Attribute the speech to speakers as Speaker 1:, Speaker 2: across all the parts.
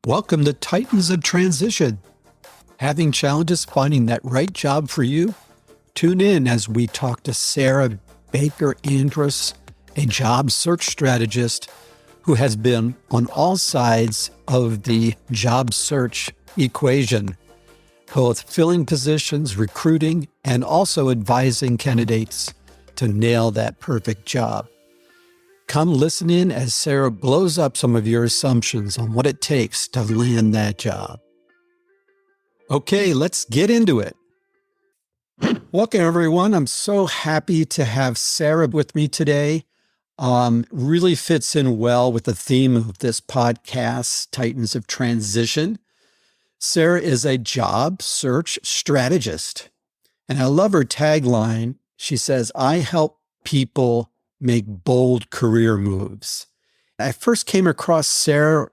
Speaker 1: Welcome to Titans of Transition. Having challenges finding that right job for you? Tune in as we talk to Sarah Baker Andrus, a job search strategist who has been on all sides of the job search equation, both filling positions, recruiting, and also advising candidates to nail that perfect job. Come listen in as Sarah blows up some of your assumptions on what it takes to land that job. Okay, let's get into it. Welcome, everyone. I'm so happy to have Sarah with me today. Really fits in well with the theme of this podcast, Titans of Transition. Sarah is a job search strategist, and I love her tagline. She says, I help people make bold career moves. I first came across Sarah.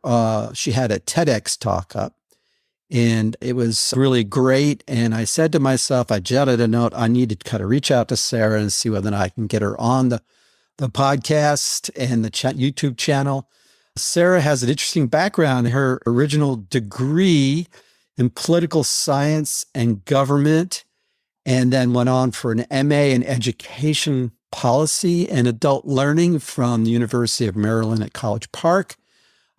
Speaker 1: She had a TEDx talk up, and it was really great. And I said to myself, I jotted a note, I need to kind of reach out to Sarah and see whether or not I can get her on the podcast and the YouTube channel. Sarah has an interesting background. Her original degree in political science and government, and then went on for an MA in education policy and adult learning from the University of Maryland at College Park,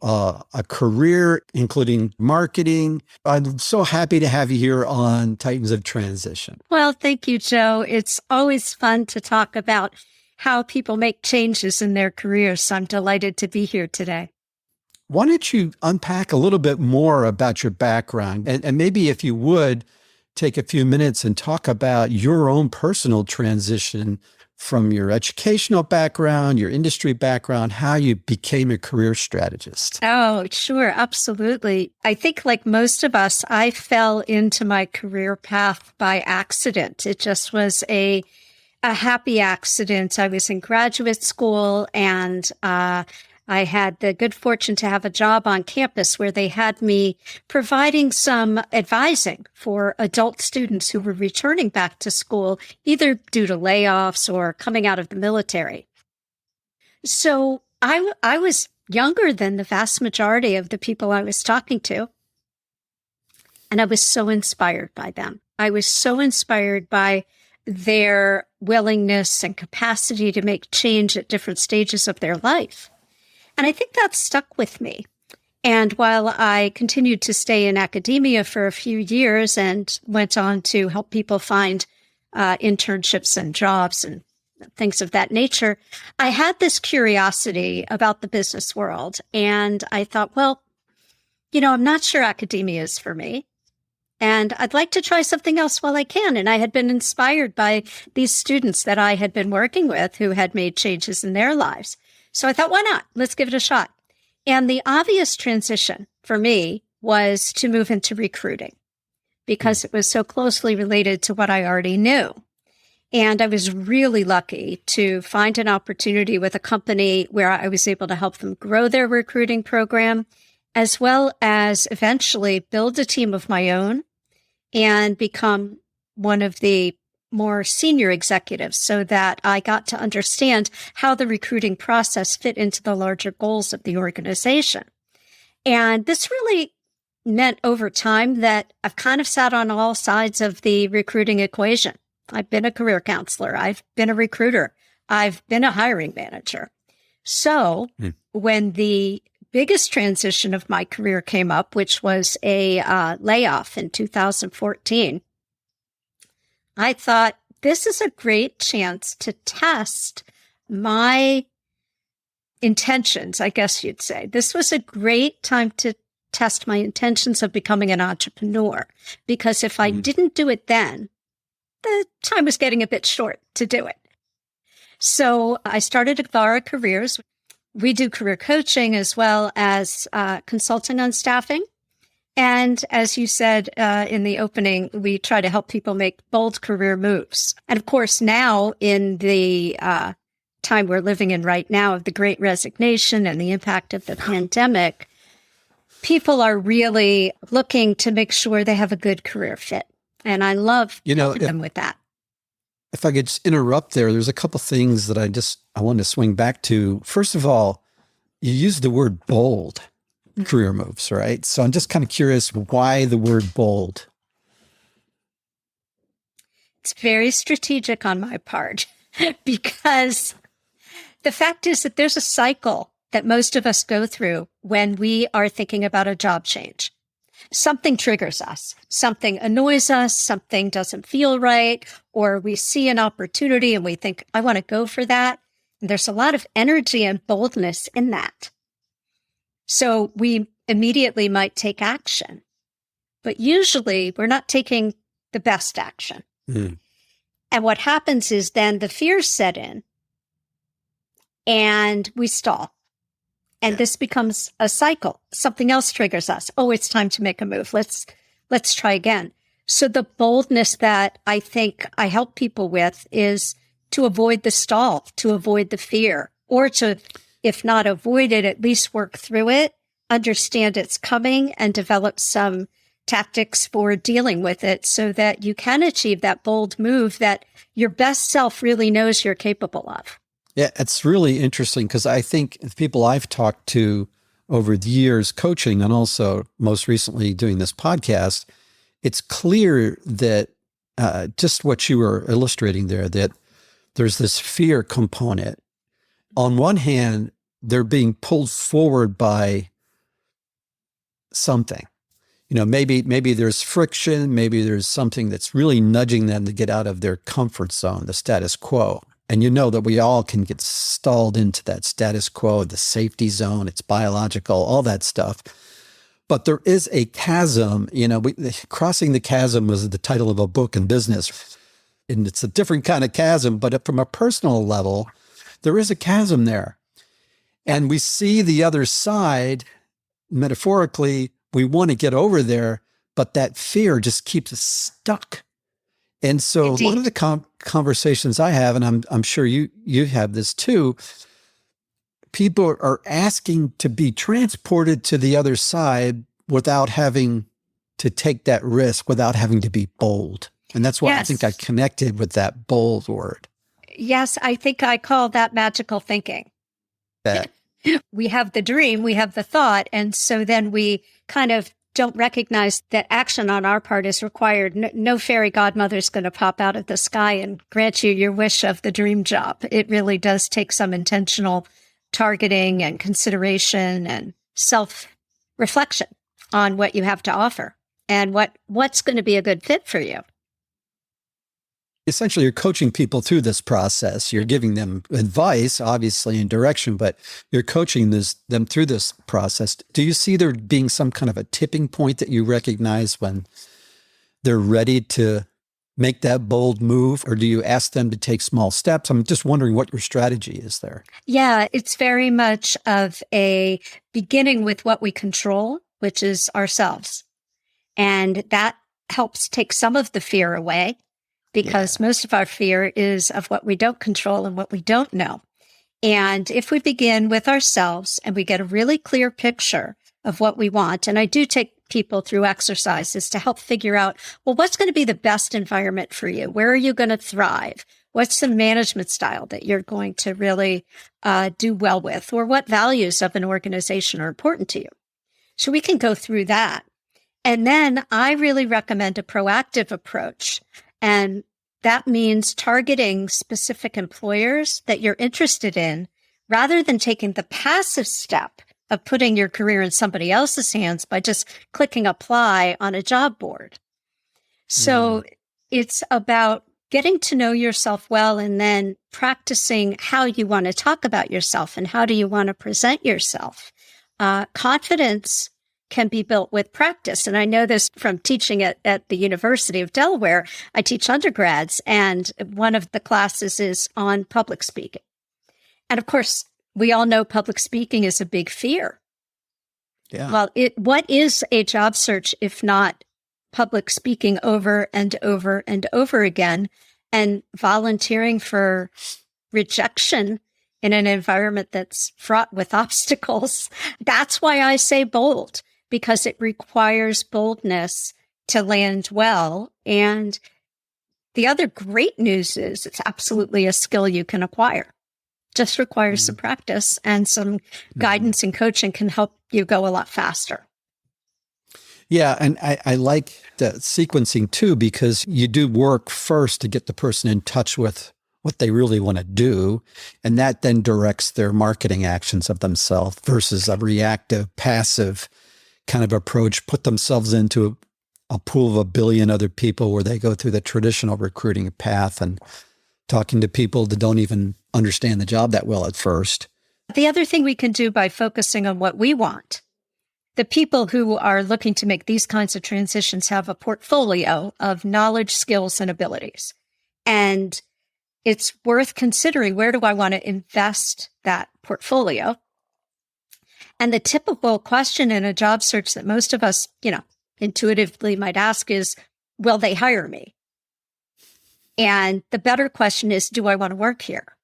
Speaker 1: a career including marketing. I'm so happy to have you here on Titans of Transition.
Speaker 2: Well, thank you, Joe. It's always fun to talk about how people make changes in their careers. So I'm delighted to be here today.
Speaker 1: Why don't you unpack a little bit more about your background, and maybe if you would, take a few minutes and talk about your own personal transition from your educational background, your industry background, how you became a career strategist.
Speaker 2: Oh, sure. Absolutely. I think like most of us, I fell into my career path by accident. It just was a happy accident. I was in graduate school, and I had the good fortune to have a job on campus where they had me providing some advising for adult students who were returning back to school, either due to layoffs or coming out of the military. So I was younger than the vast majority of the people I was talking to, and I was so inspired by them. I was so inspired by their willingness and capacity to make change at different stages of their life. And I think that stuck with me. And while I continued to stay in academia for a few years and went on to help people find internships and jobs and things of that nature, I had this curiosity about the business world. And I thought, well, I'm not sure academia is for me, and I'd like to try something else while I can. And I had been inspired by these students that I had been working with who had made changes in their lives. So I thought, why not? Let's give it a shot. And the obvious transition for me was to move into recruiting because it was so closely related to what I already knew. And I was really lucky to find an opportunity with a company where I was able to help them grow their recruiting program, as well as eventually build a team of my own and become one of the more senior executives so that I got to understand how the recruiting process fit into the larger goals of the organization. And this really meant over time that I've kind of sat on all sides of the recruiting equation. I've been a career counselor. I've been a recruiter. I've been a hiring manager. So when the biggest transition of my career came up, which was a layoff in 2014, I thought, this is a great chance to test my intentions, I guess you'd say. This was a great time to test my intentions of becoming an entrepreneur, because if I didn't do it then, the time was getting a bit short to do it. So I started Avara Careers. We do career coaching as well as consulting on staffing. And as you said in the opening, we try to help people make bold career moves. And of course, now in the time we're living in right now of the Great Resignation and the impact of the pandemic, people are really looking to make sure they have a good career fit. And I love helping them with that.
Speaker 1: If I could just interrupt there's a couple things that I want to swing back to. First of all, you used the word bold. career moves, right? So I'm just kind of curious why the word bold.
Speaker 2: It's very strategic on my part because the fact is that there's a cycle that most of us go through when we are thinking about a job change. Something triggers us, something annoys us, something doesn't feel right, or we see an opportunity and we think, I want to go for that. And there's a lot of energy and boldness in that. So we immediately might take action, but usually we're not taking the best action.
Speaker 1: Mm.
Speaker 2: And what happens is then the fears set in and we stall. And this becomes a cycle. Something else triggers us. Oh, it's time to make a move. Let's try again. So the boldness that I think I help people with is to avoid the stall, to avoid the fear, or to, if not avoid it, at least work through it, understand it's coming, and develop some tactics for dealing with it so that you can achieve that bold move that your best self really knows you're capable of.
Speaker 1: Yeah, it's really interesting because I think the people I've talked to over the years coaching and also most recently doing this podcast, it's clear that just what you were illustrating there, that there's this fear component. On one hand, they're being pulled forward by something. You know, maybe there's friction, maybe there's something that's really nudging them to get out of their comfort zone, the status quo. And you know that we all can get stalled into that status quo, the safety zone, it's biological, all that stuff. But there is a chasm, you know, Crossing the Chasm was the title of a book in business. And it's a different kind of chasm, but from a personal level, there is a chasm there. And we see the other side, metaphorically, we want to get over there, but that fear just keeps us stuck. And so
Speaker 2: Indeed.
Speaker 1: One of the conversations I have, and I'm sure you have this too, people are asking to be transported to the other side without having to take that risk, without having to be bold. And that's why I think I connected with that bold word.
Speaker 2: Yes, I think I call that magical thinking. We have the dream, we have the thought, and so then we kind of don't recognize that action on our part is required. No fairy godmother is going to pop out of the sky and grant you your wish of the dream job. It really does take some intentional targeting and consideration and self-reflection on what you have to offer and what's going to be a good fit for you.
Speaker 1: Essentially, you're coaching people through this process. You're giving them advice, obviously, and direction, but you're coaching them through this process. Do you see there being some kind of a tipping point that you recognize when they're ready to make that bold move, or do you ask them to take small steps? I'm just wondering what your strategy is there.
Speaker 2: Yeah, it's very much of a beginning with what we control, which is ourselves. And that helps take some of the fear away, because most of our fear is of what we don't control and what we don't know. And if we begin with ourselves and we get a really clear picture of what we want, and I do take people through exercises to help figure out, well, what's going to be the best environment for you? Where are you going to thrive? What's the management style that you're going to really do well with? Or what values of an organization are important to you? So we can go through that. And then I really recommend a proactive approach. And that means targeting specific employers that you're interested in rather than taking the passive step of putting your career in somebody else's hands by just clicking apply on a job board. So it's about getting to know yourself well and then practicing how you want to talk about yourself and how do you want to present yourself. Confidence can be built with practice. And I know this from teaching at the University of Delaware. I teach undergrads, and one of the classes is on public speaking. And of course, we all know public speaking is a big fear.
Speaker 1: Yeah.
Speaker 2: Well, what is a job search if not public speaking over and over and over again and volunteering for rejection in an environment that's fraught with obstacles? That's why I say bold, because it requires boldness to land well. And the other great news is it's absolutely a skill you can acquire. Just requires some practice, and some guidance and coaching can help you go a lot faster.
Speaker 1: Yeah. And I like the sequencing too, because you do work first to get the person in touch with what they really want to do. And that then directs their marketing actions of themselves versus a reactive, passive kind of approach, put themselves into a pool of a billion other people where they go through the traditional recruiting path and talking to people that don't even understand the job that well at first.
Speaker 2: The other thing we can do by focusing on what we want, the people who are looking to make these kinds of transitions have a portfolio of knowledge, skills, and abilities. And it's worth considering, where do I want to invest that portfolio? And the typical question in a job search that most of us, intuitively might ask is, will they hire me? And the better question is, do I want to work here?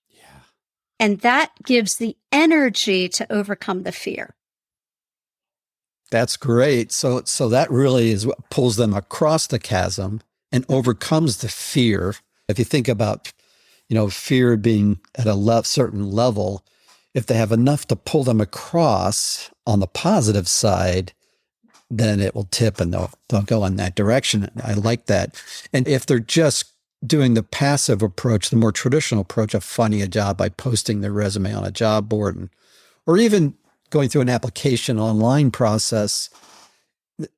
Speaker 1: Yeah.
Speaker 2: And that gives the energy to overcome the fear.
Speaker 1: That's great. So that really is what pulls them across the chasm and overcomes the fear. If you think about, fear being at a certain level, if they have enough to pull them across on the positive side, then it will tip and they'll go in that direction. I like that. And if they're just doing the passive approach, the more traditional approach of finding a job by posting their resume on a job board, or even going through an application online process,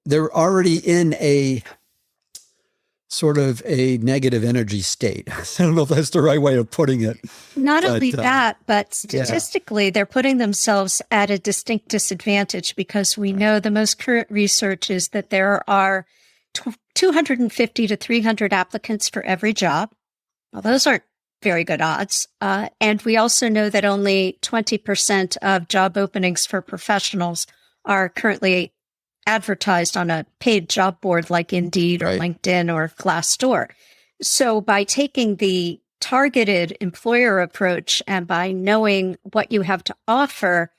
Speaker 1: they're already in a sort of a negative energy state. I don't know if that's the right way of putting it.
Speaker 2: Not only that, but statistically, they're putting themselves at a distinct disadvantage, because we know the most current research is that there are 250 to 300 applicants for every job. Well, those aren't very good odds. And we also know that only 20% of job openings for professionals are currently advertised on a paid job board like Indeed or LinkedIn or Glassdoor. So by taking the targeted employer approach and by knowing what you have to offer,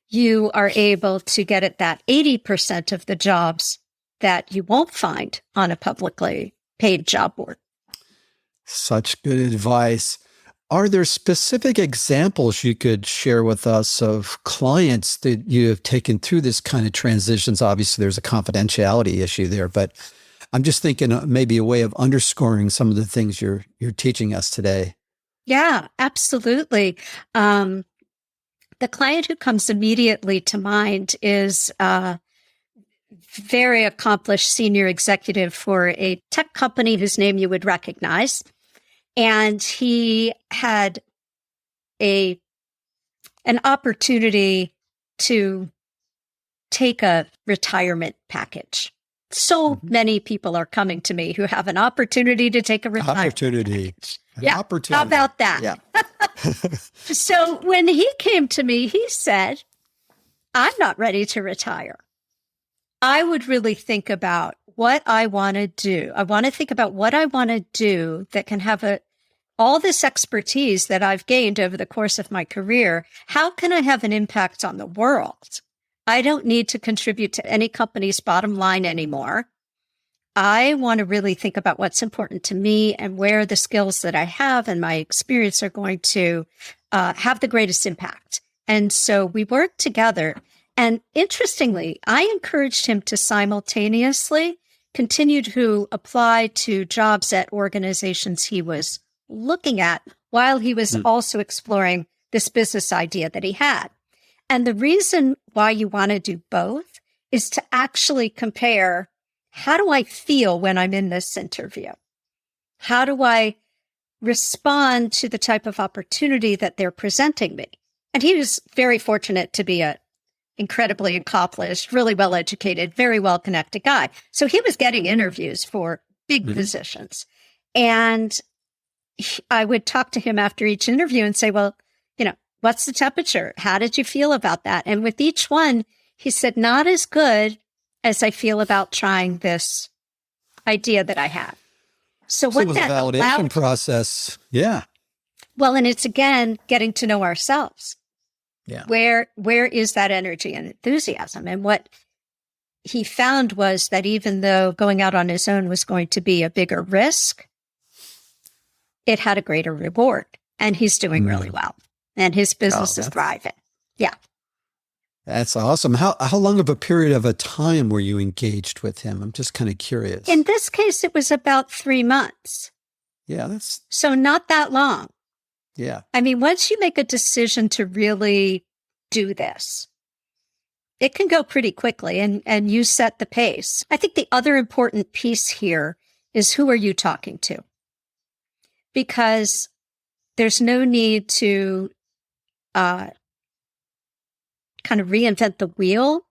Speaker 2: you are able to get at that 80% of the jobs that you won't find on a publicly paid job board.
Speaker 1: Such good advice. Are there specific examples you could share with us of clients that you have taken through this kind of transitions? Obviously, there's a confidentiality issue there, but I'm just thinking maybe a way of underscoring some of the things you're teaching us today.
Speaker 2: Yeah, absolutely. The client who comes immediately to mind is a very accomplished senior executive for a tech company whose name you would recognize. And he had an opportunity to take a retirement package. So many people are coming to me who have an opportunity to take a retirement package.
Speaker 1: Opportunity.
Speaker 2: How about that?
Speaker 1: Yeah.
Speaker 2: So when he came to me, he said, I'm not ready to retire. I would really think about what I want to do. I want to think about what I want to do that can have all this expertise that I've gained over the course of my career. How can I have an impact on the world? I don't need to contribute to any company's bottom line anymore. I want to really think about what's important to me and where the skills that I have and my experience are going to have the greatest impact. And so we worked together. And interestingly, I encouraged him to simultaneously continue to apply to jobs at organizations he was looking at while he was also exploring this business idea that he had. And the reason why you want to do both is to actually compare, how do I feel when I'm in this interview? How do I respond to the type of opportunity that they're presenting me? And he was very fortunate to be an incredibly accomplished, really well-educated, very well-connected guy. So he was getting interviews for big positions. And I would talk to him after each interview and say, well, what's the temperature? How did you feel about that? And with each one, he said, not as good as I feel about trying this idea that I have. So what
Speaker 1: it was
Speaker 2: that
Speaker 1: a validation process. Yeah.
Speaker 2: Well, and it's again, getting to know ourselves.
Speaker 1: Yeah.
Speaker 2: Where is that energy and enthusiasm? And what he found was that even though going out on his own was going to be a bigger risk, it had a greater reward. and he's doing really well, and his business is
Speaker 1: that's
Speaker 2: thriving. Yeah.
Speaker 1: that's awesome. How long of a period of a time were you engaged with him? I'm just kind of curious.
Speaker 2: In this case, it was about 3 months.
Speaker 1: Yeah, that's
Speaker 2: So not that long.
Speaker 1: yeah.
Speaker 2: I mean, once you make a decision to really do this, it can go pretty quickly, and you set the pace. I think the other important piece here is, who are you talking to? Because there's no need to kind of reinvent the wheel.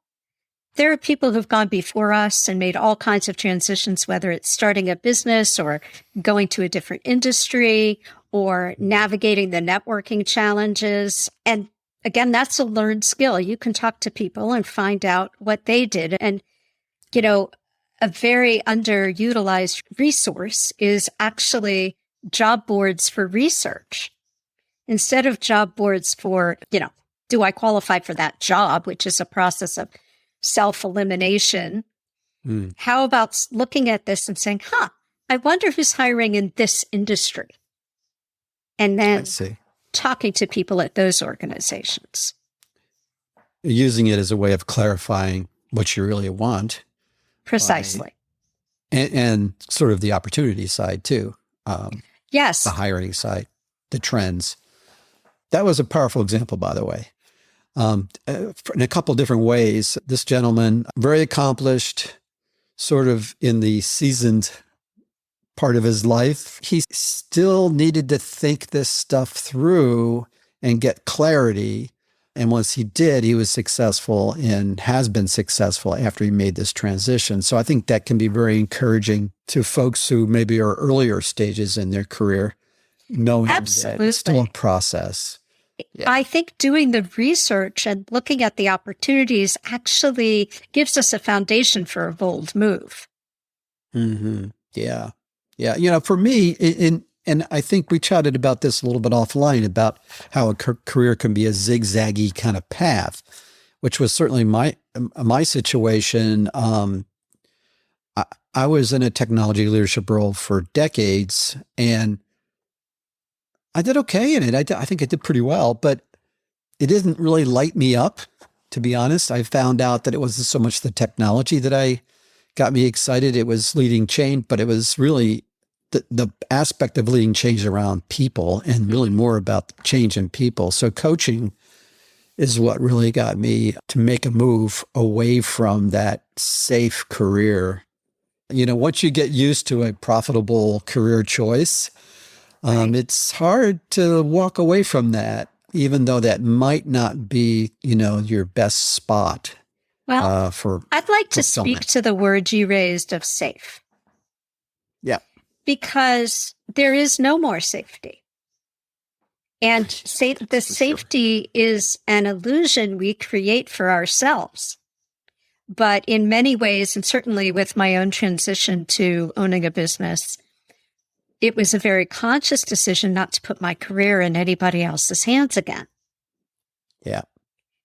Speaker 2: There are people who've gone before us and made all kinds of transitions, whether it's starting a business or going to a different industry or navigating the networking challenges. And again, that's a learned skill. You can talk to people and find out what they did. And, you know, a very underutilized resource is actually job boards for research. Instead of job boards for, do I qualify for that job, which is a process of self-elimination. How about looking at this and saying, I wonder who's hiring in this industry? And then talking to people at those organizations.
Speaker 1: Using it as a way of clarifying what you really want.
Speaker 2: Precisely.
Speaker 1: And sort of the opportunity side too.
Speaker 2: Yes.
Speaker 1: The hiring side, the trends. That was a powerful example, by the way. In a couple different ways. This gentleman, very accomplished, sort of in the seasoned part of his life, he still needed to think this stuff through and get clarity. And once he did, he was successful and has been successful after he made this transition. So I think that can be very encouraging to folks who maybe are earlier stages in their career, knowing that it's still a process.
Speaker 2: Yeah. I think doing the research and looking at the opportunities actually gives us a foundation for a bold move.
Speaker 1: Mm-hmm. Yeah. Yeah. For me, and I think we chatted about this a little bit offline about how a career can be a zigzaggy kind of path, which was certainly my situation. I was in a technology leadership role for decades, and I did okay in it. I think I did pretty well, but it didn't really light me up, to be honest. I found out that it wasn't so much the technology that got me excited. It was leading change, but it was really the aspect of leading change around people, and really more about change in people. So coaching is what really got me to make a move away from that safe career. Once you get used to a profitable career choice, it's hard to walk away from that, even though that might not be, your best spot.
Speaker 2: Well, I'd like to speak to the word you raised of safe.
Speaker 1: Yeah.
Speaker 2: Because there is no more safety. And the safety is an illusion we create for ourselves. But in many ways, and certainly with my own transition to owning a business, it was a very conscious decision not to put my career in anybody else's hands again.
Speaker 1: Yeah.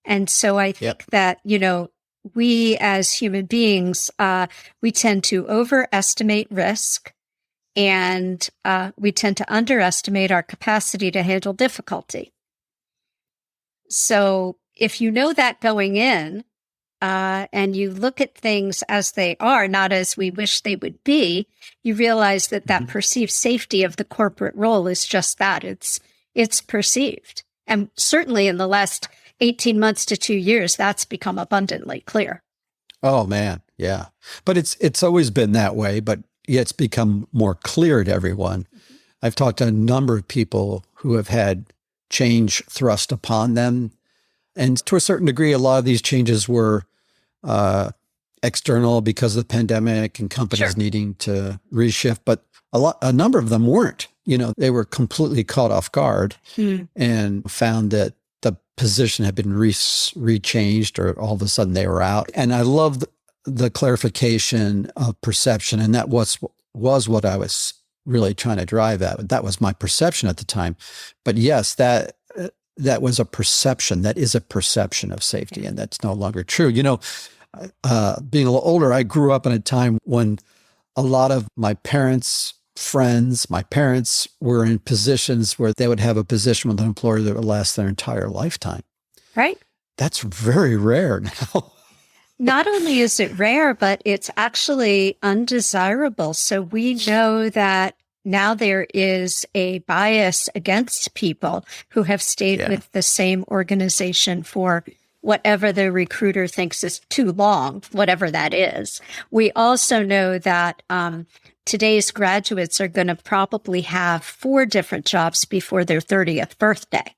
Speaker 2: And so I think that, we as human beings, we tend to overestimate risk, and we tend to underestimate our capacity to handle difficulty. So if you know that going in, and you look at things as they are, not as we wish they would be, you realize that that perceived safety of the corporate role is just that. It's perceived. And certainly in the last 18 months to 2 years, that's become abundantly clear.
Speaker 1: Oh, man. Yeah. But it's always been that way, but it's become more clear to everyone. I've talked to a number of people who have had change thrust upon them. And to a certain degree, a lot of these changes were external because of the pandemic and companies needing to reshift, but a number of them weren't. They were completely caught off guard and found that the position had been rechanged, or all of a sudden they were out. And I love the clarification of perception, and that was what I was really trying to drive at. That was my perception at the time. But yes, that was a perception. That is a perception of safety, and that's no longer true. Being a little older, I grew up in a time when a lot of my parents friends, my parents were in positions where they would have a position with an employer that would last their entire lifetime.
Speaker 2: Right.
Speaker 1: That's very rare now.
Speaker 2: Not only is it rare, but it's actually undesirable. So we know that now there is a bias against people who have stayed with the same organization for whatever the recruiter thinks is too long, whatever that is. We also know that today's graduates are going to probably have 4 different jobs before their 30th birthday.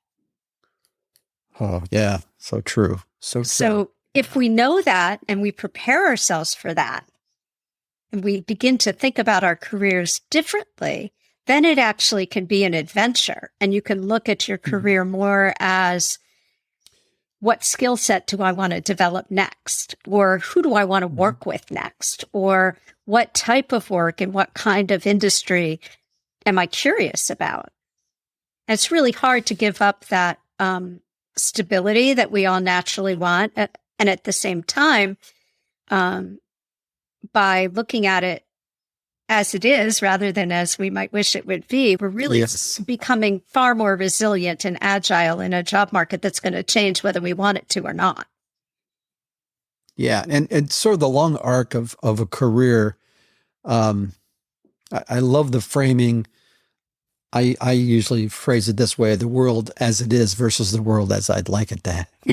Speaker 1: Oh, yeah. So true. So true.
Speaker 2: So if we know that and we prepare ourselves for that, and we begin to think about our careers differently, then it actually can be an adventure. And you can look at your career more as, what skill set do I want to develop next? Or who do I want to work with next? Or what type of work and what kind of industry am I curious about? And it's really hard to give up that stability that we all naturally want. And at the same time, by looking at it as it is, rather than as we might wish it would be, we're really becoming far more resilient and agile in a job market that's going to change whether we want it to or not.
Speaker 1: Yeah. And sort of the long arc of a career. I love the framing. I usually phrase it this way: the world as it is versus the world as I'd like it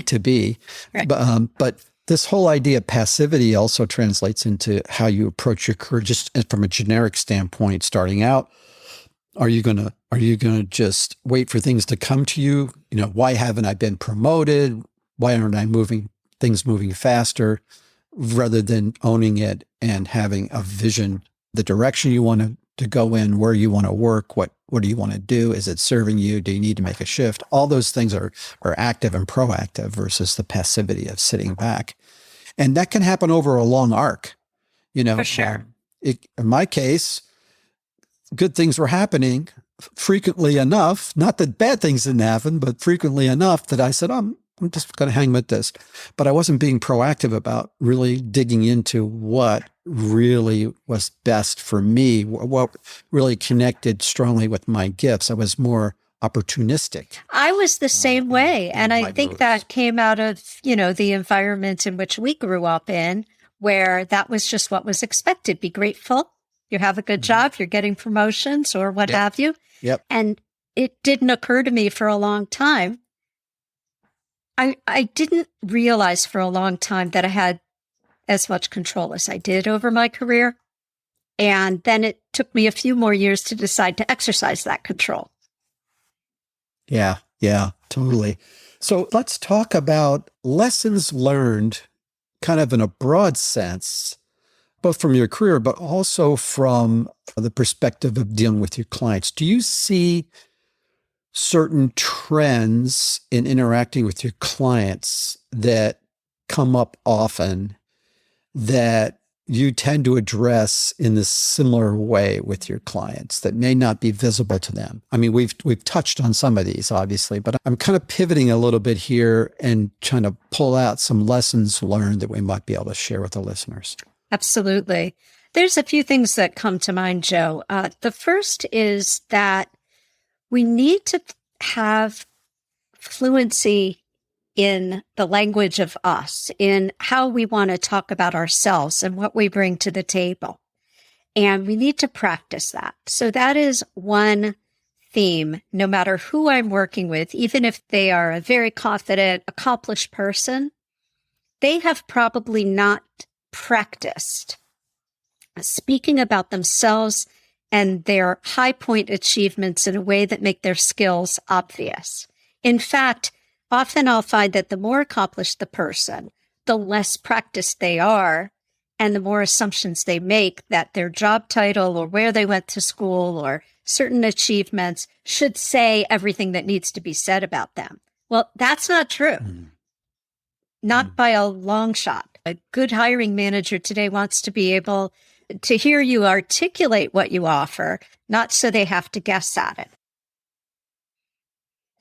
Speaker 1: to be.
Speaker 2: Right.
Speaker 1: But this whole idea of passivity also translates into how you approach your career, just from a generic standpoint. Starting out, are you gonna just wait for things to come to you? You know, why haven't I been promoted? Why aren't I moving faster? Rather than owning it and having a vision, the direction you want to go in, where you want to work, what do you want to do? Is it serving you? Do you need to make a shift? All those things are active and proactive versus the passivity of sitting back. And that can happen over a long arc, you know.
Speaker 2: For sure.
Speaker 1: In my case, good things were happening frequently enough, not that bad things didn't happen, but frequently enough that I said, I'm just going to hang with this. But I wasn't being proactive about really digging into what really was best for me, what really connected strongly with my gifts. I was more opportunistic.
Speaker 2: I was the same way. And I think that came out of, the environment in which we grew up in, where that was just what was expected. Be grateful. You have a good job. You're getting promotions or what have you.
Speaker 1: Yep.
Speaker 2: And it didn't occur to me for a long time. I didn't realize for a long time that I had as much control as I did over my career. And then it took me a few more years to decide to exercise that control.
Speaker 1: Yeah, totally. So let's talk about lessons learned kind of in a broad sense, both from your career, but also from the perspective of dealing with your clients. Do you see certain trends in interacting with your clients that come up often that you tend to address in this similar way with your clients that may not be visible to them? I mean, we've touched on some of these, obviously, but I'm kind of pivoting a little bit here and trying to pull out some lessons learned that we might be able to share with the listeners.
Speaker 2: Absolutely. There's a few things that come to mind, Joe. The first is that we need to have fluency in the language of us, in how we want to talk about ourselves and what we bring to the table. And we need to practice that. So that is one theme, no matter who I'm working with, even if they are a very confident, accomplished person, they have probably not practiced speaking about themselves and their high point achievements in a way that make their skills obvious. In fact, often I'll find that the more accomplished the person, the less practiced they are, and the more assumptions they make that their job title or where they went to school or certain achievements should say everything that needs to be said about them. Well, that's not true. Not by a long shot. A good hiring manager today wants to be able to hear you articulate what you offer, not so they have to guess at it.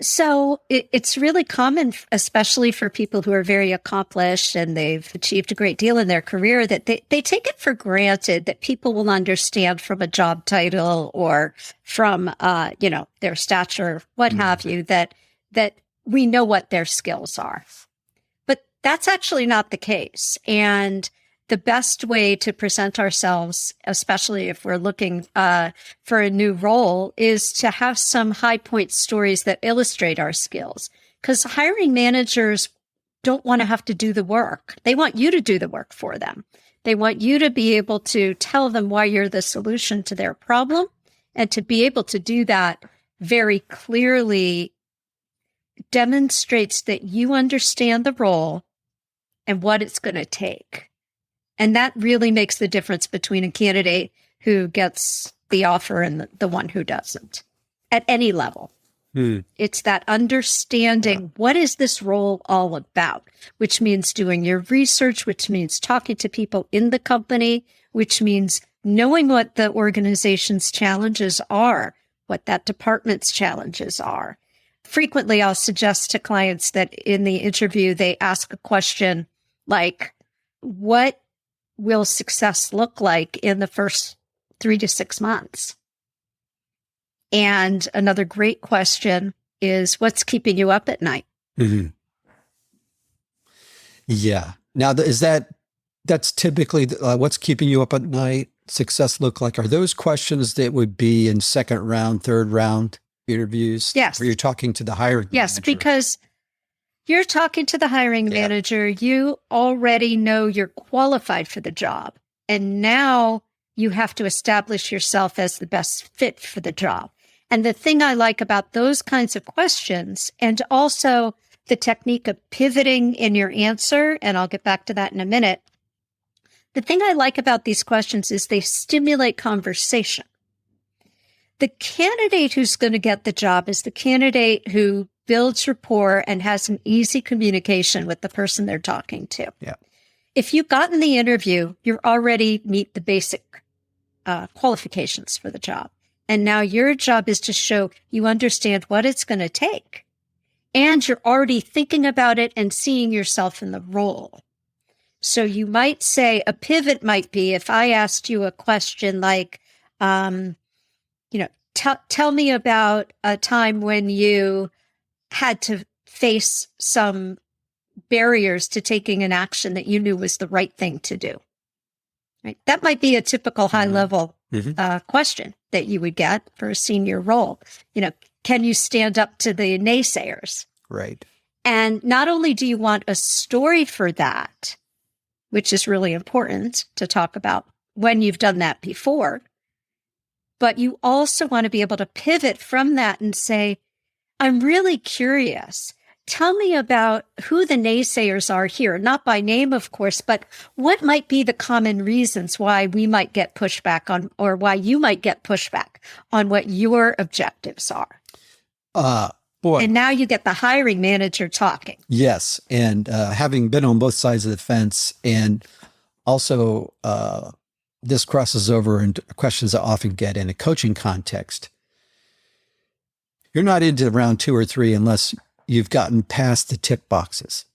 Speaker 2: So it's really common, especially for people who are very accomplished and they've achieved a great deal in their career, that they take it for granted that people will understand from a job title or from, their stature, what have you, that we know what their skills are. But that's actually not the case. And the best way to present ourselves, especially if we're looking for a new role, is to have some high point stories that illustrate our skills. Because hiring managers don't want to have to do the work. They want you to do the work for them. They want you to be able to tell them why you're the solution to their problem. And to be able to do that very clearly demonstrates that you understand the role and what it's going to take. And that really makes the difference between a candidate who gets the offer and the one who doesn't at any level. It's that understanding, what is this role all about, which means doing your research, which means talking to people in the company, which means knowing what the organization's challenges are, what that department's challenges are. Frequently, I'll suggest to clients that in the interview, they ask a question like, what will success look like in the first 3 to 6 months? And another great question is, what's keeping you up at night?
Speaker 1: Mm-hmm. Yeah. Now, that's typically what's keeping you up at night? Success look like? Are those questions that would be in second round, third round interviews?
Speaker 2: Yes.
Speaker 1: Where you're talking to the hiring
Speaker 2: Yes,
Speaker 1: manager?
Speaker 2: because you're talking to the hiring manager. You already know you're qualified for the job. And now you have to establish yourself as the best fit for the job. And the thing I like about those kinds of questions, and also the technique of pivoting in your answer, and I'll get back to that in a minute. The thing I like about these questions is they stimulate conversation. The candidate who's going to get the job is the candidate who builds rapport and has an easy communication with the person they're talking to.
Speaker 1: Yeah.
Speaker 2: If you've gotten the interview, you already meet the basic qualifications for the job. And now your job is to show you understand what it's going to take. And you're already thinking about it and seeing yourself in the role. So you might say a pivot might be if I asked you a question like, tell me about a time when you had to face some barriers to taking an action that you knew was the right thing to do. Right? That might be a typical high level question that you would get for a senior role. Can you stand up to the naysayers?
Speaker 1: Right.
Speaker 2: And not only do you want a story for that, which is really important to talk about when you've done that before, but you also want to be able to pivot from that and say, I'm really curious. Tell me about who the naysayers are here, not by name, of course, but what might be the common reasons why we might get pushback on, or why you might get pushback on what your objectives are.
Speaker 1: Boy.
Speaker 2: And now you get the hiring manager talking.
Speaker 1: Yes. And having been on both sides of the fence, and also this crosses over into questions I often get in a coaching context. You're not into round 2 or 3 unless you've gotten past the tick boxes.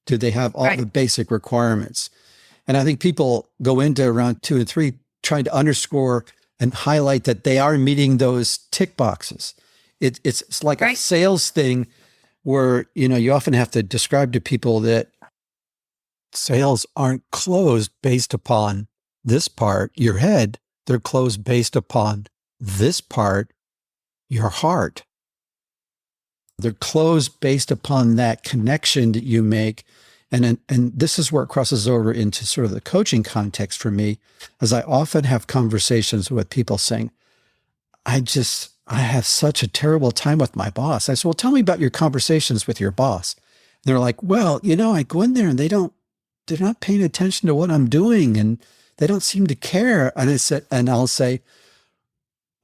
Speaker 1: Do they have all the basic requirements? And I think people go into round 2 and 3 trying to underscore and highlight that they are meeting those tick boxes. It's like a sales thing where, you often have to describe to people that sales aren't closed based upon this part, your head. They're closed based upon this part, your heart. They're closed based upon that connection that you make. And this is where it crosses over into sort of the coaching context for me, as I often have conversations with people saying, I have such a terrible time with my boss. I said, well, tell me about your conversations with your boss. And they're like, well, I go in there and they're not paying attention to what I'm doing and they don't seem to care. And I'll say,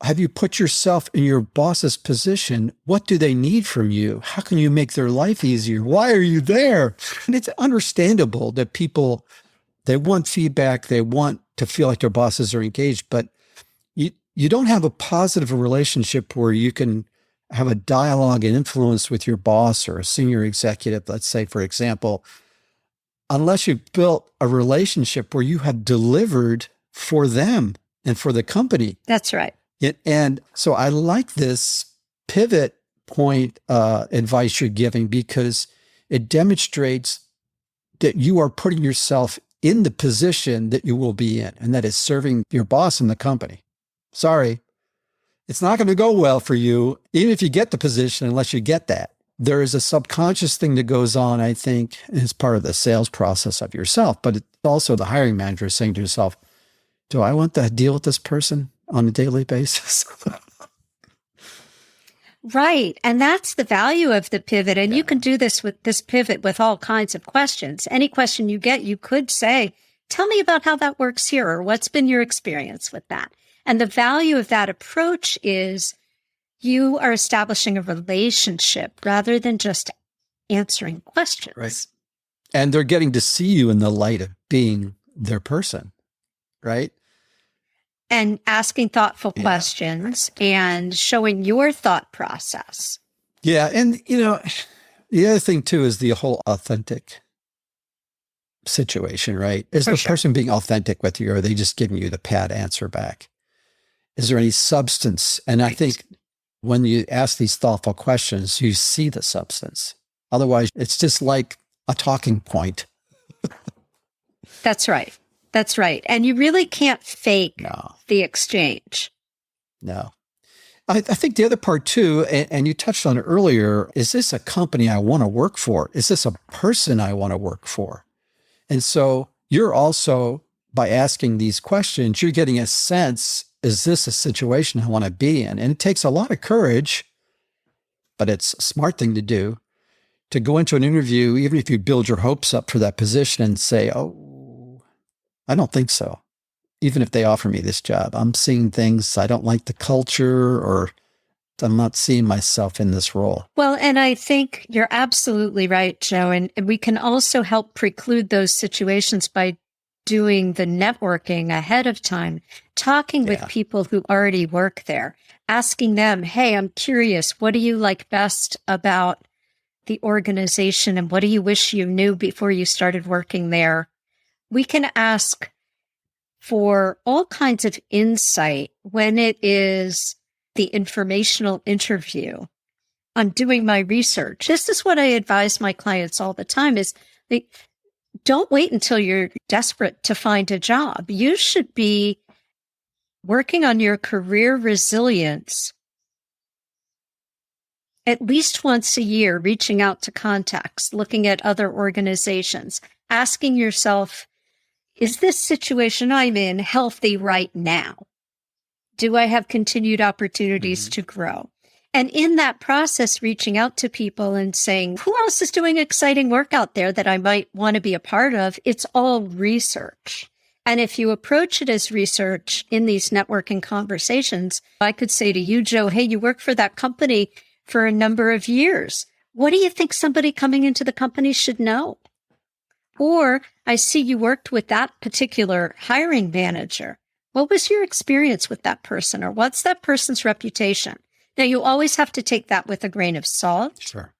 Speaker 1: have you put yourself in your boss's position? What do they need from you? How can you make their life easier? Why are you there? And it's understandable that people, they want feedback. They want to feel like their bosses are engaged, but you don't have a positive relationship where you can have a dialogue and influence with your boss or a senior executive, let's say, for example, unless you've built a relationship where you have delivered for them and for the company.
Speaker 2: That's right.
Speaker 1: And so I like this pivot point advice you're giving, because it demonstrates that you are putting yourself in the position that you will be in, and that is serving your boss and the company. Sorry, it's not going to go well for you, even if you get the position, unless you get that. There is a subconscious thing that goes on, I think, as part of the sales process of yourself, but it's also the hiring manager saying to yourself, do I want to deal with this person on a daily basis?
Speaker 2: Right. And that's the value of the pivot. And you can do this with this pivot with all kinds of questions. Any question you get, you could say, tell me about how that works here, or what's been your experience with that? And the value of that approach is you are establishing a relationship rather than just answering questions.
Speaker 1: Right. And they're getting to see you in the light of being their person, right?
Speaker 2: And asking thoughtful questions and showing your thought process.
Speaker 1: Yeah. And, the other thing too is the whole authentic situation, right? Is the person being authentic with you, or are they just giving you the pat answer back? Is there any substance? And I think when you ask these thoughtful questions, you see the substance. Otherwise, it's just like a talking point.
Speaker 2: That's right. That's right. And you really can't fake the exchange.
Speaker 1: No. I think the other part too, and you touched on it earlier, is this a company I want to work for? Is this a person I want to work for? And so you're also, by asking these questions, you're getting a sense, is this a situation I want to be in? And it takes a lot of courage, but it's a smart thing to do, to go into an interview, even if you build your hopes up for that position and say, oh, I don't think so. Even if they offer me this job, I'm seeing things, I don't like the culture, or I'm not seeing myself in this role.
Speaker 2: Well, and I think you're absolutely right, Joe. And we can also help preclude those situations by doing the networking ahead of time, talking with people who already work there, asking them, hey, I'm curious, what do you like best about the organization, and what do you wish you knew before you started working there? We can ask for all kinds of insight when it is the informational interview. I'm doing my research. This is what I advise my clients all the time is don't wait until you're desperate to find a job. You should be working on your career resilience at least once a year, reaching out to contacts, looking at other organizations, asking yourself, is this situation I'm in healthy right now? Do I have continued opportunities to grow? And in that process, reaching out to people and saying, who else is doing exciting work out there that I might want to be a part of? It's all research. And if you approach it as research in these networking conversations, I could say to you, Joe, hey, you work for that company for a number of years. What do you think somebody coming into the company should know? Or I see you worked with that particular hiring manager. What was your experience with that person, or what's that person's reputation? Now, you always have to take that with a grain of salt.
Speaker 1: Sure.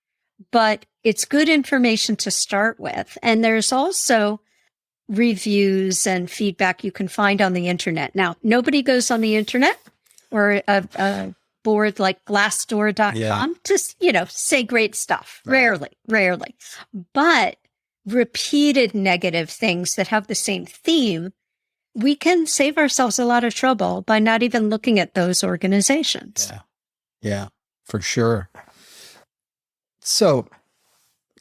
Speaker 2: But it's good information to start with. And there's also reviews and feedback you can find on the internet. Now, nobody goes on the internet or a board like glassdoor.com to, say great stuff. Right. Rarely. But repeated negative things that have the same theme, we can save ourselves a lot of trouble by not even looking at those organizations.
Speaker 1: Yeah, for sure. So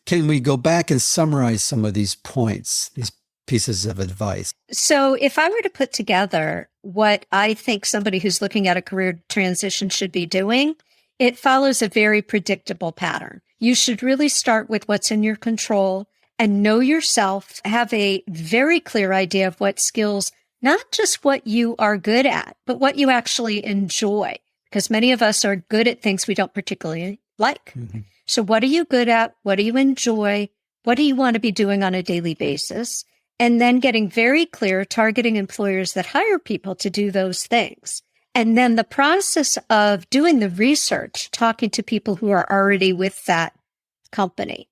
Speaker 1: can we go back and summarize some of these points, these pieces of advice?
Speaker 2: So if I were to put together what I think somebody who's looking at a career transition should be doing, it follows a very predictable pattern. You should really start with what's in your control and know yourself, have a very clear idea of what skills, not just what you are good at, but what you actually enjoy. Because many of us are good at things we don't particularly like. Mm-hmm. So what are you good at? What do you enjoy? What do you want to be doing on a daily basis? And then getting very clear, targeting employers that hire people to do those things. And then the process of doing the research, talking to people who are already with that company,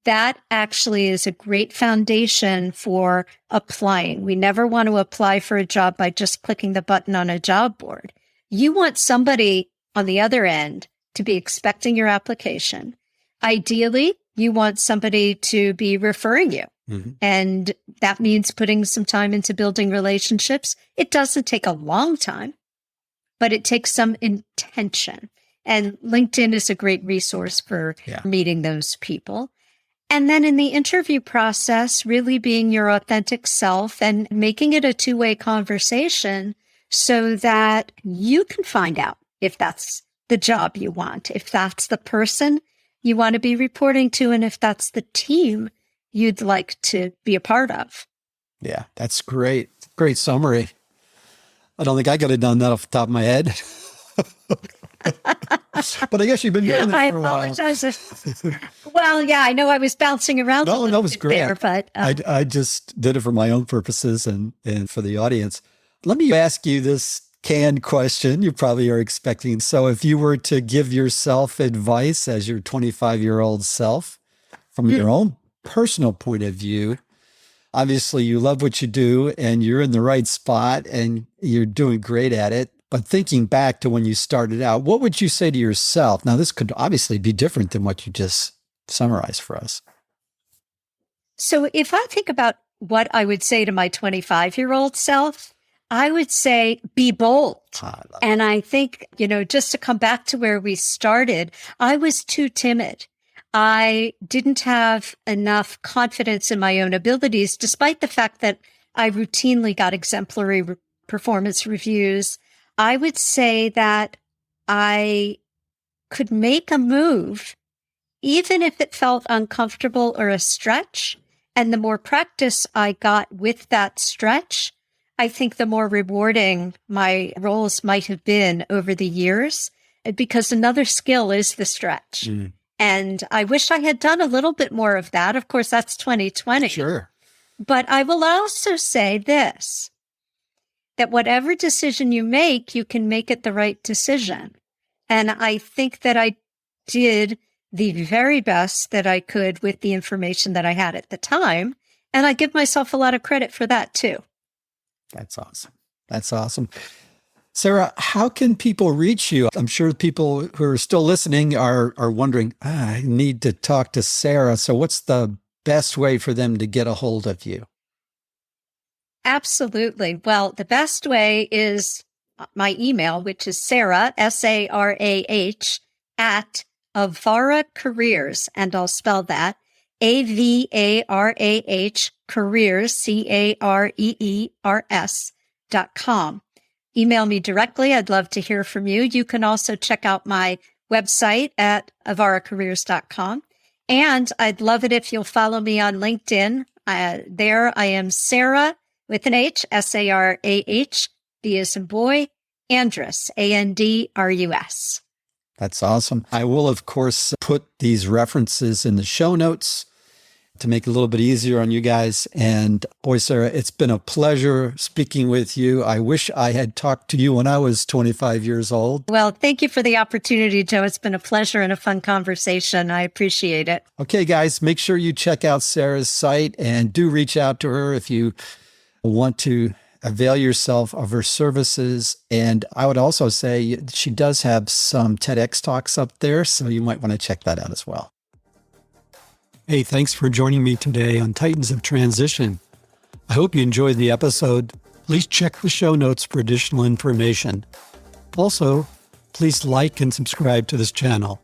Speaker 2: that actually is a great foundation for applying. We never want to apply for a job by just clicking the button on a job board. You want somebody on the other end to be expecting your application. Ideally, you want somebody to be referring you. Mm-hmm. And that means putting some time into building relationships. It doesn't take a long time, but it takes some intention. And LinkedIn is a great resource for meeting those people. And then in the interview process, really being your authentic self and making it a two-way conversation so that you can find out if that's the job you want, if that's the person you want to be reporting to, and if that's the team you'd like to be a part of.
Speaker 1: Yeah, that's great. Great summary. I don't think I could have done that off the top of my head. But I guess you've been doing it for a while. I apologize.
Speaker 2: Well, yeah, I know I was bouncing around.
Speaker 1: No, that was great.
Speaker 2: There, but
Speaker 1: I just did it for my own purposes and for the audience. Let me ask you this canned question you probably are expecting. So if you were to give yourself advice as your 25-year-old self from your own personal point of view, obviously you love what you do and you're in the right spot and you're doing great at it. But thinking back to when you started out, what would you say to yourself? Now, this could obviously be different than what you just summarized for us.
Speaker 2: So if I think about what I would say to my 25-year-old self, I would say, be bold. And I think, just to come back to where we started, I was too timid. I didn't have enough confidence in my own abilities, despite the fact that I routinely got exemplary performance reviews. I would say that I could make a move, even if it felt uncomfortable or a stretch. And the more practice I got with that stretch, I think the more rewarding my roles might have been over the years, because another skill is the stretch. Mm. And I wish I had done a little bit more of that. Of course, that's 2020.
Speaker 1: Sure.
Speaker 2: But I will also say this, that whatever decision you make, you can make it the right decision. And I think that I did the very best that I could with the information that I had at the time. And I give myself a lot of credit for that too.
Speaker 1: That's awesome. That's awesome. Sarah, how can people reach you? I'm sure people who are still listening are wondering, I need to talk to Sarah. So what's the best way for them to get a hold of you?
Speaker 2: Absolutely. Well, the best way is my email, which is Sarah, SARAH, at Avara Careers, and I'll spell that, AVARAH, careers, CAREERS.com. Email me directly. I'd love to hear from you. You can also check out my website at avaracareers.com. And I'd love it if you'll follow me on LinkedIn. There I am Sarah with an H, SARAH, B as in boy, Andrus, ANDRUS.
Speaker 1: That's awesome. I will, of course, put these references in the show notes to make it a little bit easier on you guys. And boy, Sarah, it's been a pleasure speaking with you. I wish I had talked to you when I was 25 years old.
Speaker 2: Well, thank you for the opportunity, Joe. It's been a pleasure and a fun conversation. I appreciate it.
Speaker 1: Okay, guys, make sure you check out Sarah's site and do reach out to her if you want to avail yourself of her services. And I would also say she does have some TEDx talks up there, so you might want to check that out as well. Hey, thanks for joining me today on Titans of Transition. I hope you enjoyed the episode. Please check the show notes for additional information. Also, please like and subscribe to this channel.